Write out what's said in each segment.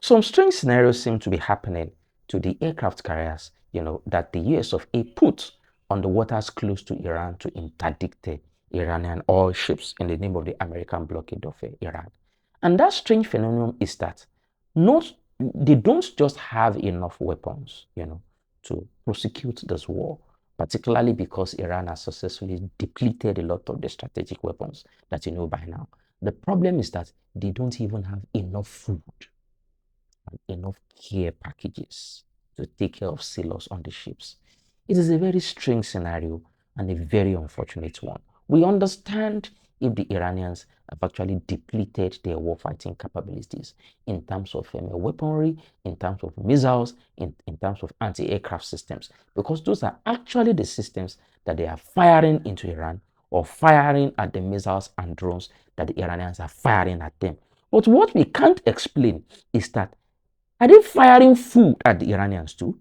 Some strange scenarios seem to be happening to the aircraft carriers, that the US of A put on the waters close to Iran to interdict the Iranian oil ships in the name of the American blockade of Iran. And that strange phenomenon is that not they don't just have enough weapons, to prosecute this war, particularly because Iran has successfully depleted a lot of the strategic weapons that you know by now. The problem is that they don't even have enough food and enough care packages to take care of sailors on the ships. It is a very strange scenario and a very unfortunate one. We understand if the Iranians have actually depleted their warfighting capabilities in terms of weaponry, in terms of missiles, in terms of anti-aircraft systems, because those are actually the systems that they are firing into Iran or firing at the missiles and drones that the Iranians are firing at them. But what we can't explain is that, are they firing food at the Iranians too?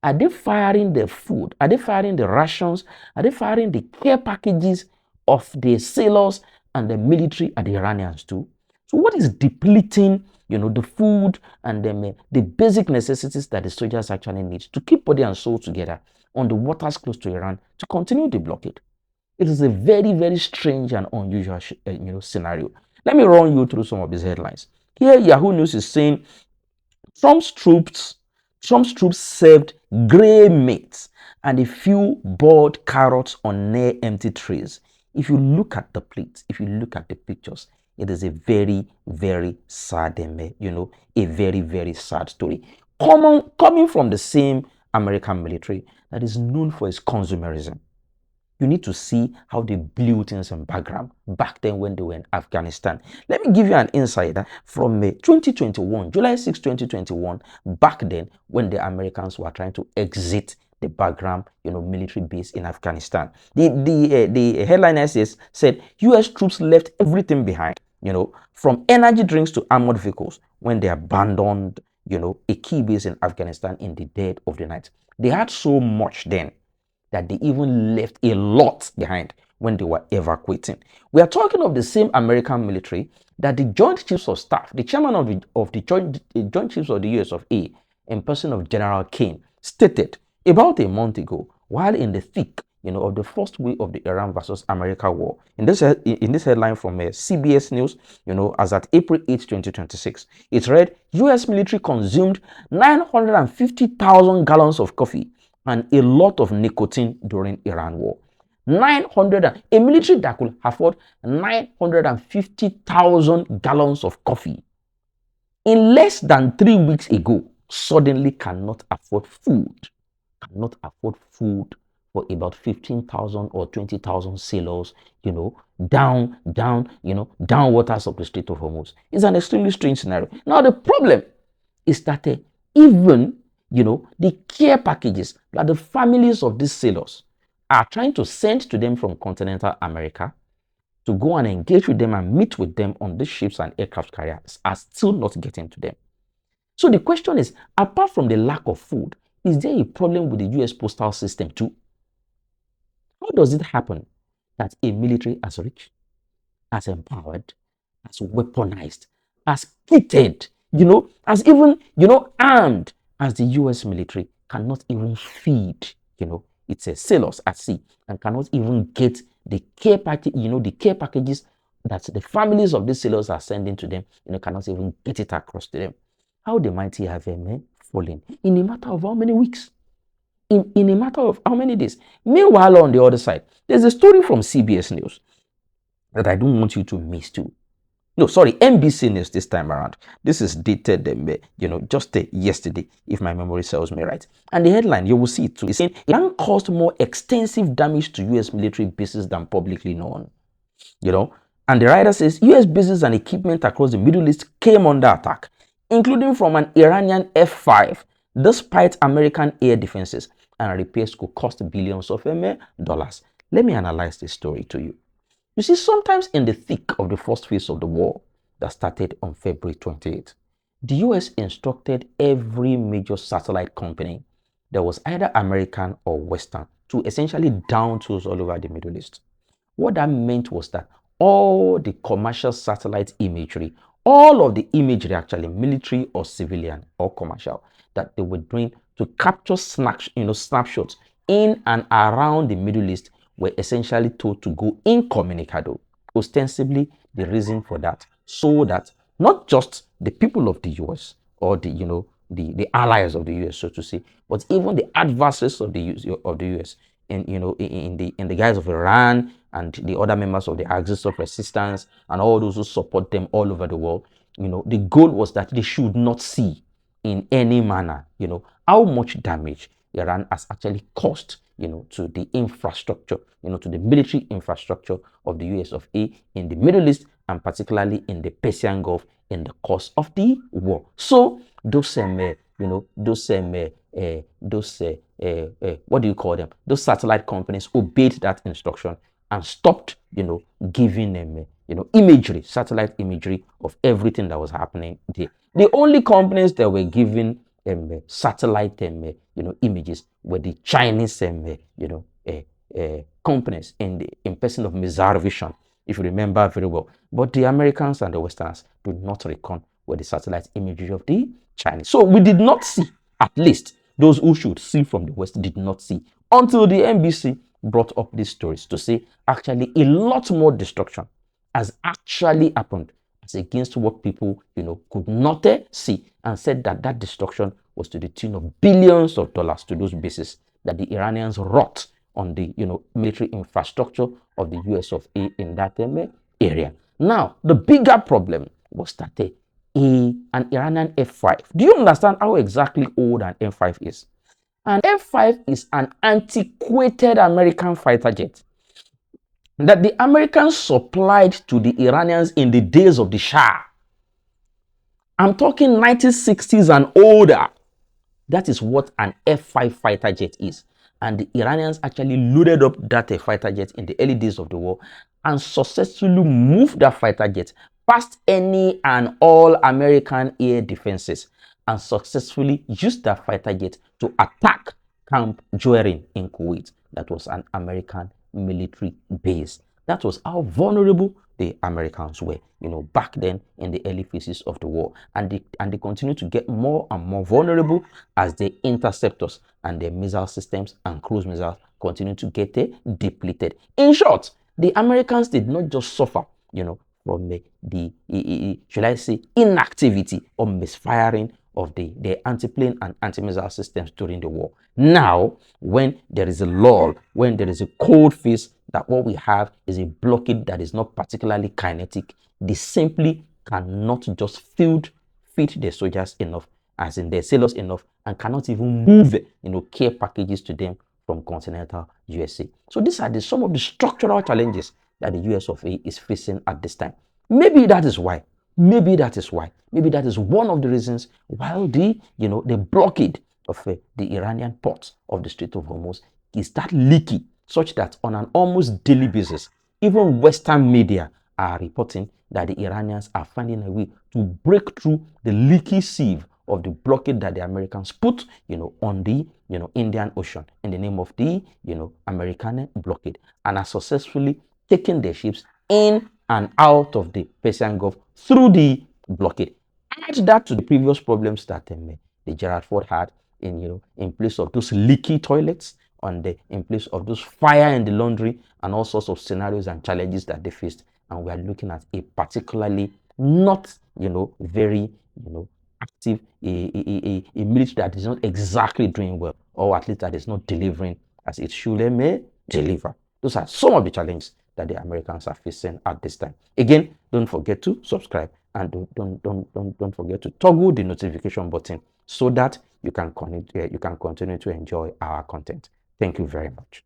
Are they firing the food? Are they firing the rations? Are they firing the care packages of the sailors and the military at the Iranians too? So what is depleting, the food and the basic necessities that the soldiers actually need to keep body and soul together on the waters close to Iran to continue the blockade? It is a very, very strange and unusual, scenario. Let me run you through some of these headlines. Here, Yahoo News is saying Trump's troops served grey meat and a few boiled carrots on near empty trays. If you look at the plates, if you look at the pictures, it is a very, very sad, a very, very sad story. Coming from the same American military that is known for its consumerism. You need to see how they blew things in background back then when they were in Afghanistan. Let me give you an insight from 2021, July 6, 2021, back then when the Americans were trying to exit the Bagram, military base in Afghanistan. The headline said U.S. troops left everything behind, from energy drinks to armored vehicles when they abandoned, a key base in Afghanistan in the dead of the night. They had so much then that they even left a lot behind when they were evacuating. We are talking of the same American military that the Joint Chiefs of Staff, the chairman of the Joint Chiefs of the US of A, in person of General Kane, stated about a month ago, while in the thick of the first wave of the Iran versus America war. In this headline from CBS News, as at April 8, 2026, it read, U.S. military consumed 950,000 gallons of coffee and a lot of nicotine during Iran war. A military that could afford 950,000 gallons of coffee in less than 3 weeks ago suddenly cannot afford food for about 15,000 or 20,000 sailors, down waters of the Strait of Hormuz. It's an extremely strange scenario. Now, the problem is that even the care packages that the families of these sailors are trying to send to them from continental America to go and engage with them and meet with them on the ships and aircraft carriers are still not getting to them. So the question is, apart from the lack of food, is there a problem with the US postal system too? How does it happen that a military as rich, as empowered, as weaponized, as kitted, as even, armed as the US military cannot even feed, its sailors at sea and cannot even get the care package, the care packages that the families of these sailors are sending to them, cannot even get it across to them. How the mighty have fallen in a matter of how many weeks? In a matter of how many days? Meanwhile, on the other side, there's a story from CBS News that I don't want you to miss too. No, sorry, NBC News this time around. This is dated, just yesterday, if my memory serves me right. And the headline, you will see it too, is saying Iran caused more extensive damage to US military bases than publicly known. And the writer says US bases and equipment across the Middle East came under attack, including from an Iranian F-5, despite American air defenses, and repairs could cost billions of dollars. Let me analyze this story to you. You see, sometimes in the thick of the first phase of the war that started on February 28th, the US instructed every major satellite company that was either American or Western to essentially down tools all over the Middle East. What that meant was that all the commercial satellite imagery, all of the imagery, actually military or civilian or commercial, that they were doing to capture snapshots in and around the Middle East were essentially told to go incommunicado. Ostensibly, the reason for that, so that not just the people of the US or the allies of the US, so to say, but even the adversaries of the US, in in the guise of Iran and the other members of the axis of resistance and all those who support them all over the world, the goal was that they should not see in any manner, how much damage Iran has actually caused, to the infrastructure, to the military infrastructure of the US of A in the Middle East, and particularly in the Persian Gulf in the course of the war. So those what do you call them? Those satellite companies obeyed that instruction and stopped, giving them, imagery, satellite imagery of everything that was happening there. The only companies that were giving satellite, images were the Chinese, companies in person of Mizar Vision, if you remember very well. But the Americans and the Westerners do not reckon with the satellite imagery of the Chinese. So we did not see, at least those who should see from the West did not see, until the NBC brought up these stories to say actually a lot more destruction has actually happened as against what people could not see, and said that that destruction was to the tune of billions of dollars to those bases that the Iranians wrought on the military infrastructure of the US of A in that area. Now the bigger problem was that an Iranian F5. Do you understand how exactly old an F5 is? An F5 is an antiquated American fighter jet that the Americans supplied to the Iranians in the days of the Shah. I'm talking 1960s and older. That is what an F5 fighter jet is. And the Iranians actually loaded up that fighter jet in the early days of the war and successfully moved that fighter jet past any and all American air defenses and successfully used that fighter jet to attack Camp Juerin in Kuwait. That was an American military base. That was how vulnerable the Americans were, back then in the early phases of the war. And they continue to get more and more vulnerable as their interceptors and their missile systems and cruise missiles continue to get depleted. In short, the Americans did not just suffer, from should I say, inactivity or misfiring of the anti-plane and anti-missile systems during the war. Now, when there is a lull, when there is a cold phase, that what we have is a blockade that is not particularly kinetic, they simply cannot just feed their soldiers enough, as in their sailors enough, and cannot even move, care packages to them from continental USA. So these are some of the structural challenges that the US of A is facing at this time. Maybe that is why. Maybe that is one of the reasons why the blockade of the Iranian ports of the Strait of Hormuz is that leaky, such that on an almost daily basis, even Western media are reporting that the Iranians are finding a way to break through the leaky sieve of the blockade that the Americans put, on the, Indian Ocean in the name of the, American blockade, and are successfully taking their ships in and out of the Persian Gulf through the blockade. Add that to the previous problems that the Gerald Ford had in place of those leaky toilets, in place of those fire in the laundry, and all sorts of scenarios and challenges that they faced. And we are looking at a particularly not, very, active, a military that is not exactly doing well, or at least that is not delivering as it should may deliver. Those are some of the challenges that the Americans are facing at this time. Again, don't forget to subscribe, and don't forget to toggle the notification button so that you can continue to enjoy our content. Thank you very much.